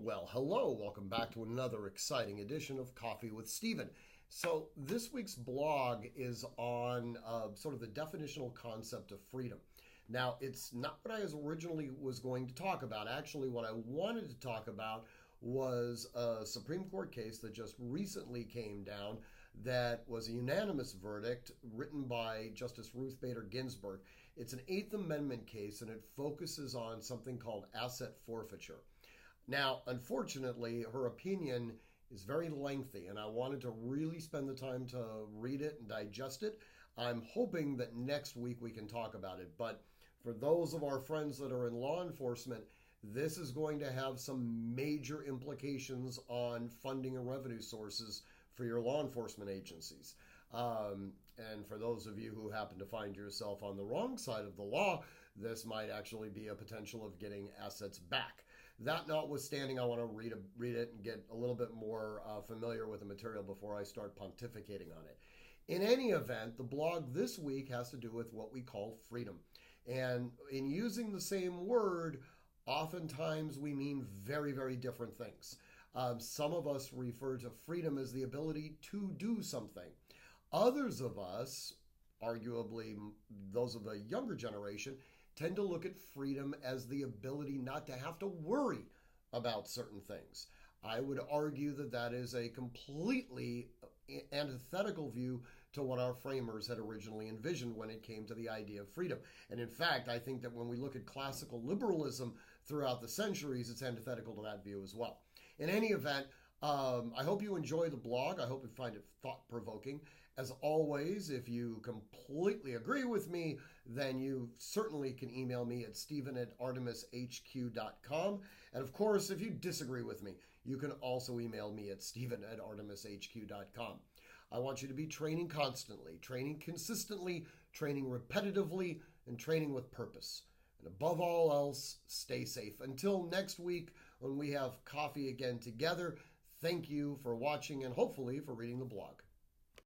Well, hello. Welcome back to another exciting edition of Coffee with Stephen. So, this week's blog is on sort of the definitional concept of freedom. Now, it's not what I originally was going to talk about. Actually, what I wanted to talk about was a Supreme Court case that just recently came down that was a unanimous verdict written by Justice Ruth Bader Ginsburg. It's an Eighth Amendment case, and it focuses on something called asset forfeiture. Now, unfortunately, her opinion is very lengthy, and I wanted to really spend the time to read it and digest it. I'm hoping that next week we can talk about it. But for those of our friends that are in law enforcement, this is going to have some major implications on funding and revenue sources for your law enforcement agencies. And for those of you who happen to find yourself on the wrong side of the law, this might actually be a potential of getting assets back. That notwithstanding, I want to read it and get a little bit more familiar with the material before I start pontificating on it. In any event, the blog this week has to do with what we call freedom. And in using the same word, oftentimes we mean very, very different things. Some of us refer to freedom as the ability to do something. Others of us, arguably those of the younger generation, tend to look at freedom as the ability not to have to worry about certain things. I would argue that that is a completely antithetical view to what our framers had originally envisioned when it came to the idea of freedom. And in fact, I think that when we look at classical liberalism throughout the centuries, it's antithetical to that view as well. In any event, I hope you enjoy the blog. I hope you find it thought-provoking. As always, if you completely agree with me, then you certainly can email me at stephen@artemishq.com. And of course, if you disagree with me, you can also email me at stephen@artemishq.com. I want you to be training constantly, training consistently, training repetitively, and training with purpose. And above all else, stay safe. Until next week, when we have coffee again together, thank you for watching and hopefully for reading the blog.